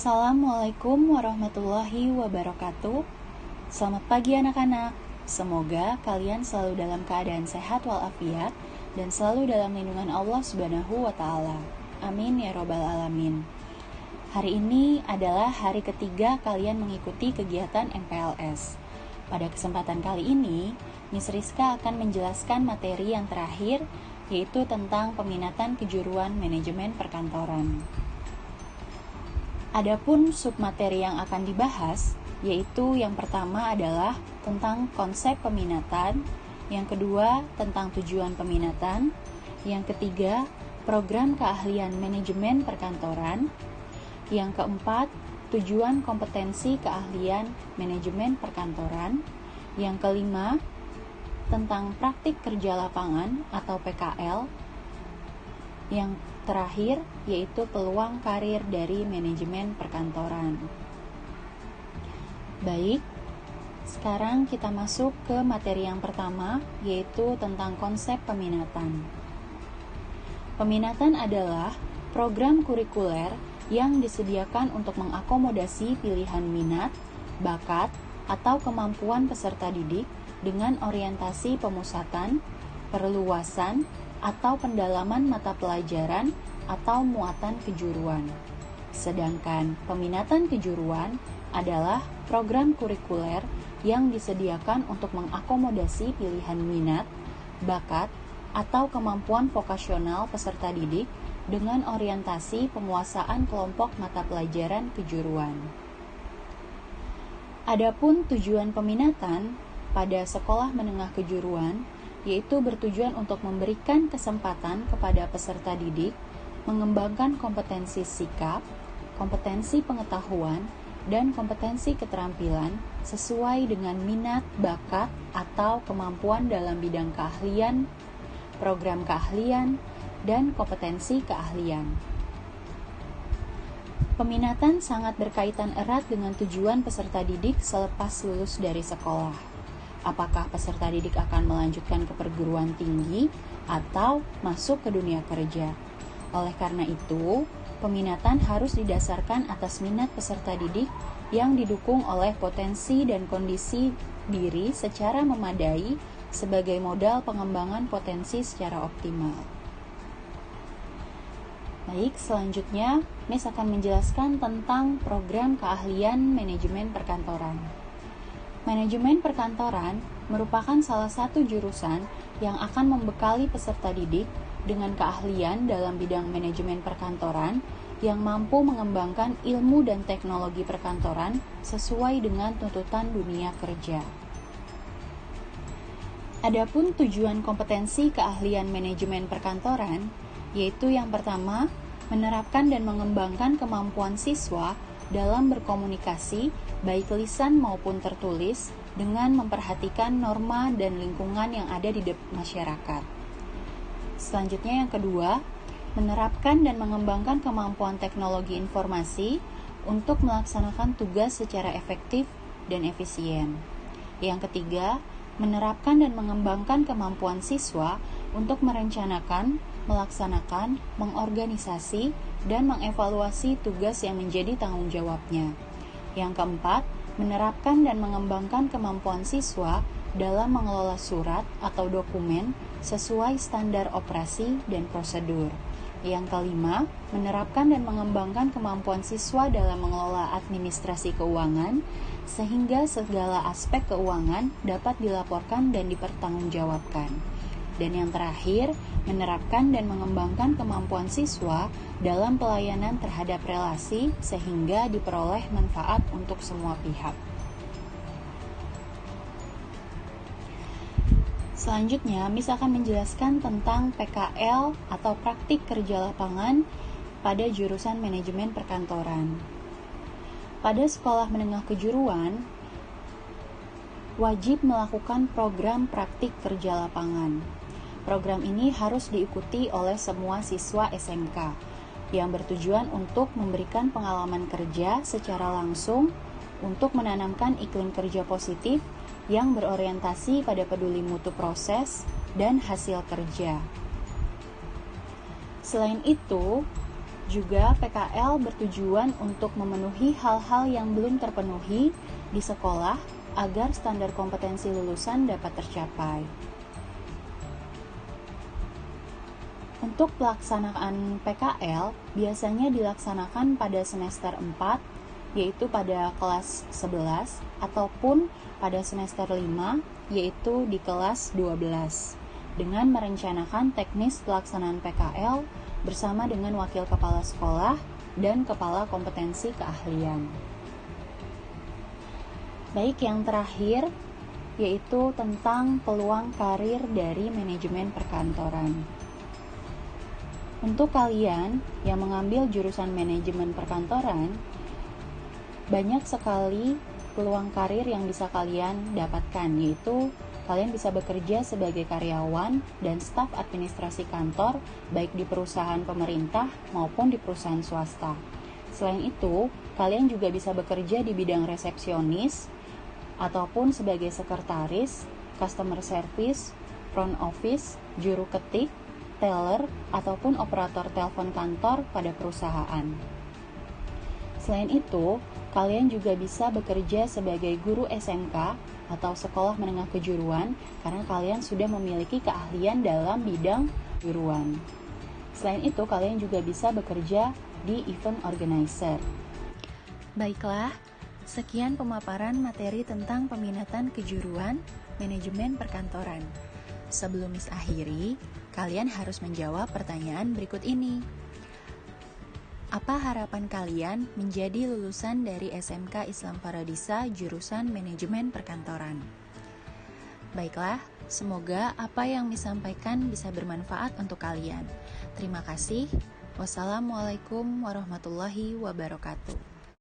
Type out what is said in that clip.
Assalamualaikum warahmatullahi wabarakatuh. Selamat pagi anak-anak. Semoga kalian selalu dalam keadaan sehat walafiat dan selalu dalam lindungan Allah Subhanahu wa taala. Amin ya robbal alamin. Hari ini adalah hari ketiga kalian mengikuti kegiatan MPLS. Pada kesempatan kali ini, Miss Rizka akan menjelaskan materi yang terakhir, yaitu tentang peminatan kejuruan manajemen perkantoran. Adapun submateri yang akan dibahas, yaitu yang pertama adalah tentang konsep peminatan, yang kedua tentang tujuan peminatan, yang ketiga program keahlian manajemen perkantoran, yang keempat tujuan kompetensi keahlian manajemen perkantoran, yang kelima tentang praktik kerja lapangan atau PKL, yang terakhir yaitu peluang karir dari manajemen perkantoran. Baik, sekarang kita masuk ke materi yang pertama, yaitu tentang konsep peminatan. Peminatan adalah program kurikuler yang disediakan untuk mengakomodasi pilihan minat, bakat, atau kemampuan peserta didik dengan orientasi pemusatan, perluasan, atau pendalaman mata pelajaran atau muatan kejuruan. Sedangkan peminatan kejuruan adalah program kurikuler yang disediakan untuk mengakomodasi pilihan minat, bakat, atau kemampuan vokasional peserta didik dengan orientasi penguasaan kelompok mata pelajaran kejuruan. Adapun tujuan peminatan pada sekolah menengah kejuruan yaitu bertujuan untuk memberikan kesempatan kepada peserta didik mengembangkan kompetensi sikap, kompetensi pengetahuan, dan kompetensi keterampilan sesuai dengan minat, bakat, atau kemampuan dalam bidang keahlian, program keahlian, dan kompetensi keahlian. Peminatan sangat berkaitan erat dengan tujuan peserta didik selepas lulus dari sekolah. Apakah peserta didik akan melanjutkan ke perguruan tinggi atau masuk ke dunia kerja. Oleh karena itu, peminatan harus didasarkan atas minat peserta didik yang didukung oleh potensi dan kondisi diri secara memadai sebagai modal pengembangan potensi secara optimal. Baik, selanjutnya Miss akan menjelaskan tentang program keahlian manajemen perkantoran. Manajemen perkantoran merupakan salah satu jurusan yang akan membekali peserta didik dengan keahlian dalam bidang manajemen perkantoran yang mampu mengembangkan ilmu dan teknologi perkantoran sesuai dengan tuntutan dunia kerja. Adapun tujuan kompetensi keahlian manajemen perkantoran, yaitu yang pertama, menerapkan dan mengembangkan kemampuan siswa dalam berkomunikasi, baik lisan maupun tertulis, dengan memperhatikan norma dan lingkungan yang ada di masyarakat. Selanjutnya yang kedua, menerapkan dan mengembangkan kemampuan teknologi informasi untuk melaksanakan tugas secara efektif dan efisien. Yang ketiga, menerapkan dan mengembangkan kemampuan siswa untuk merencanakan, melaksanakan, mengorganisasi, dan mengevaluasi tugas yang menjadi tanggung jawabnya. Yang keempat, menerapkan dan mengembangkan kemampuan siswa dalam mengelola surat atau dokumen sesuai standar operasi dan prosedur. Yang kelima, menerapkan dan mengembangkan kemampuan siswa dalam mengelola administrasi keuangan sehingga segala aspek keuangan dapat dilaporkan dan dipertanggungjawabkan. Dan yang terakhir, menerapkan dan mengembangkan kemampuan siswa dalam pelayanan terhadap relasi sehingga diperoleh manfaat untuk semua pihak. Selanjutnya, Miss akan menjelaskan tentang PKL atau praktik kerja lapangan pada jurusan manajemen perkantoran. Pada sekolah menengah kejuruan, wajib melakukan program praktik kerja lapangan. Program ini harus diikuti oleh semua siswa SMK yang bertujuan untuk memberikan pengalaman kerja secara langsung untuk menanamkan iklim kerja positif yang berorientasi pada peduli mutu proses dan hasil kerja. Selain itu, Juga PKL bertujuan untuk memenuhi hal-hal yang belum terpenuhi di sekolah agar standar kompetensi lulusan dapat tercapai. Untuk pelaksanaan PKL biasanya dilaksanakan pada semester 4, yaitu pada kelas 11, ataupun pada semester 5, yaitu di kelas 12, dengan merencanakan teknis pelaksanaan PKL bersama dengan wakil kepala sekolah dan kepala kompetensi keahlian. Baik, yang terakhir yaitu tentang peluang karir dari manajemen perkantoran. Untuk kalian yang mengambil jurusan manajemen perkantoran, banyak sekali peluang karir yang bisa kalian dapatkan, yaitu kalian bisa bekerja sebagai karyawan dan staf administrasi kantor, baik di perusahaan pemerintah maupun di perusahaan swasta. Selain itu, kalian juga bisa bekerja di bidang resepsionis, ataupun sebagai sekretaris, customer service, front office, juru ketik, teller, ataupun operator telepon kantor pada perusahaan. Selain itu, kalian juga bisa bekerja sebagai guru SMK atau sekolah menengah kejuruan karena kalian sudah memiliki keahlian dalam bidang kejuruan. Selain itu, kalian juga bisa bekerja di event organizer. Baiklah, sekian pemaparan materi tentang peminatan kejuruan manajemen perkantoran. Sebelum Miss akhiri, kalian harus menjawab pertanyaan berikut ini. Apa harapan kalian menjadi lulusan dari SMK Islam Paradisa jurusan manajemen perkantoran? Baiklah, semoga apa yang disampaikan bisa bermanfaat untuk kalian. Terima kasih. Wassalamualaikum warahmatullahi wabarakatuh.